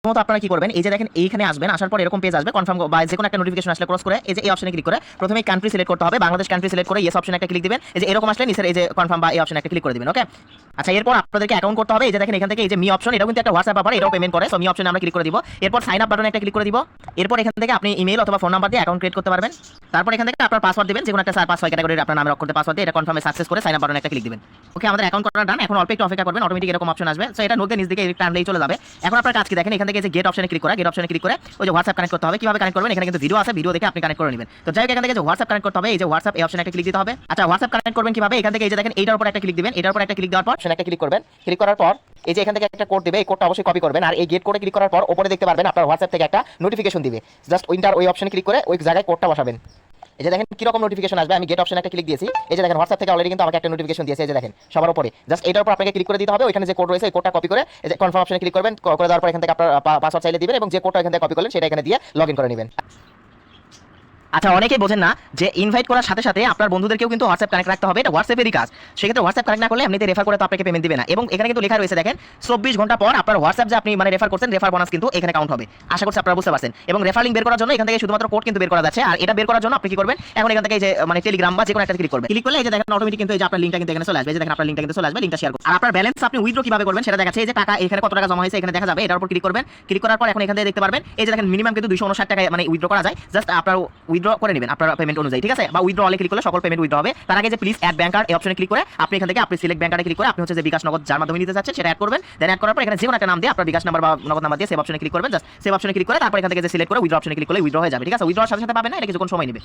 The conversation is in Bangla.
প্রথমত আপনারা কি করবেন, এই যে দেখেন এইখানে আসবেন, আসার পর এরকম পেজ আসবে, কনফার্ম বা যে কোনো একটা নোটিফিকেশন আসলে ক্রস করে এই যে এই অপশনে ক্লিক করে প্রথমে কান্ট্রি সিলেক্ট করতে হবে, বাংলাদেশ কান্ট্রি সিলেক্ট করে ইয়েস অপশনে একটা ক্লিক দিবেন। এই যে এরকম আসলে নিচের এই যে কনফার্ম বা এই অপশনে একটা ক্লিক করে দিবেন। ওকে, আচ্ছা এরপর আপনাদেরকে অ্যাকাউন্ট করতে হবে। এই যে দেখেন এখান থেকে এই যে মি অপশন, এটাও কিন্তু একটা হোয়াটসঅ্যাপ ব্যাপার, এটাও পেমেন্ট করে। সো মি অপশনে আমরা ক্লিক করে দিব। এরপর সাইন আপ বাটনে একটা ক্লিক করে দিব। এরপর এখান থেকে আপনি ইমেল অথবা ফোন নাম্বার দিয়ে অ্যাকাউন্ট ক্রিয়েট করতে পারবেন। তারপর এখান থেকে আপনার পাসওয়ার্ড দিবেন, যে কোনো একটা 4-5-6 ক্যাটাগরির আপনার নামের অক্ষরে পাসওয়ার্ড দিয়ে এটা কনফার্মে সাকসেস করে সাইন আপ বাটনে একটা ক্লিক দিবেন। ওকে, আমাদের অ্যাকাউন্ট করা ডান। এখন অল্প একটু অপেক্ষা করবেন, অটোমেটিক এরকম অপশন আসবে। সো এটা নোটে নিচ দিকে টানলেই চলে যাবে। এখন আপনার কাজ কি দেখেন, এখান থেকে যে গেট অপশনে ক্লিক করা, গেট অপশনে ক্লিক করে ওই যে হোয়াটসঅ্যাপ কানেক্ট করতে হবে। কিভাবে কানেক্ট করবেন, এখানে কিন্তু ভিডিও আছে, ভিডিও দেখে আপনি কানেক্ট করে নেবেন। তো যাই হোক, এখান থেকে যে হোয়াটসঅ্যাপ কানেক্ট করতে হবে, এই যে হোয়াটসঅ্যাপ এই অপশনে একটা ক্লিক দিতে হবে। আচ্ছা হোয়াটসঅ্যাপ কানেক্ট করবেন কিভাবে, এখান থেকে এই যে দেখেন এইটার উপর একটা ক্লিক দিবেন, এটার উপর একটা ক্লিক দেওয়ার পর সেখানে একটা ক্লিক করবেন। ক্লিক করার পর এই যে এখান থেকে একটা কোড দিবে, এই কোডটা অবশ্যই কপি করবেন। আর এই গেট কোডে ক্লিক করার পর উপরে দেখতে পারবেন আপনার হোয়াটসঅ্যাপ থেকে একটা নোটিফিকেশন দিবে। জাস্ট উইন্টার ওই অপশনে ক্লিক করে ওই জায়গায় কোডটা বসাবেন। এই যে দেখেন কিরকম নোটিফিকেশন আসবে, আমি গেট অপশনে একটা ক্লিক দিয়েছি। এই যে দেখেন হোয়াটসঅ্যাপ থেকে অলরেডি কিন্তু আমাকে একটা নোটিফিকেশন দিয়েছে। এই যে দেখেন সবার উপরে জাস্ট এটার উপর আপনাকে ক্লিক করে দিতে হবে। ওইখানে যে কোড রয়েছে এই কোডটা কপি করে এই যে কনফার্ম অপশনে ক্লিক করবেন। করে দেওয়ার পর এখান থেকে আপনার পাসওয়ার্ড চাইলে দিবেন এবং যে কোডটা এখান থেকে কপি করলেন সেটা এখানে দিয়ে লগইন করে নেবেন। আচ্ছা অনেকেই বোঝেন না যে ইনভাইট করার সাথে সাথে আপনার বন্ধুদেরকেও কিন্তু হোয়াটসঅ্যাপ কানেক্ট রাখতে হবে, এটা হোয়াটসঅ্যাপেরই কাজ। সেক্ষেত্রে হোয়াটসঅ্যাপ কানেক্ট না করলে এমনিতে রেফার করে তো আপনাকে পেমেন্ট দিবে না। এবং এখানে কিন্তু লেখা রয়েছে দেখেন 24 ঘন্টা পর আপনার হোয়াটসঅ্যাপ যে আপনি মানে রেফার করছেন, রেফার বোনাস কিন্তু এখানে কাউন্ট হবে। আশা করছি আপনারা বুঝতে পারছেন। এবং রেফার লিঙ্ক বের করার জন্য এখান থেকে শুধুমাত্র কোড কিন্তু বের করা যাচ্ছে। আর এটা বের করার জন্য আপনি কি করবেন, এখন এখান থেকে এই যে মানে টেলিগ্রাম বা যে কোনো একটা ক্লিক করবেন। ক্লিক করলে এই যে দেখেন অটোমেটিক কিন্তু এই যে আপনার লিঙ্কটা কিন্তু এখানে চলে আসবে। এই যে দেখেন আপনার লিঙ্কটা কিন্তু চলে আসবে, লিঙ্কটা শেয়ার করুন। আর আপনার ব্যালেন্স আপনি উইথড্র কিভাবে করবেন সেটা দেখাচ্ছে। এই যে টাকা এখানে কত টাকা জমা হয়েছে এখানে দেখা যাবে, এটার উপর ক্লিক করবেন। ক্লিক করার পর এখন এখান থেকে দেখতে পারবেন এই যে দেখেন মিনিমাম কিন্তু 259 টাকা মানে উইথড্র করা যায়। জাস্ট আপনার উইথড্র করে নেবেন আপনার পেমেন্ট অনুযায়ী, ঠিক আছে? বা উইথড্র অলে ক্লিক করলে সকল পেমেন্ট উইথড্র হবে। তার আগে যে প্লিজ অ্যাড ব্যাংক কার্ড এই অপশনে ক্লিক করে আপনি এখান থেকে আপনি সিলেক্ট ব্যাংক কার্ডে ক্লিক করে আপনি হচ্ছে যে বিকাশ নগদ যার মাধ্যমে নিতে চাচ্ছেন সেটা অ্যাড করবেন। দেন অ্যাড করার পর এখানে যে কোনো একটা নাম দিয়ে আপনার বিকাশ নাম্বার বা নগদ নাম্বার দিয়ে সেভ অপশনে ক্লিক করবেন। জাস্ট সেভ অপশনে ক্লিক করে তারপর এখান থেকে যে সিলেক্ট করে উইথড্র অপশনে ক্লিক করলে উইথড্র হয়ে যাবে, ঠিক আছে? উইথড্রর সাথে সাথে পাবেন না, এটা কিছুক্ষণ সময় নেবে।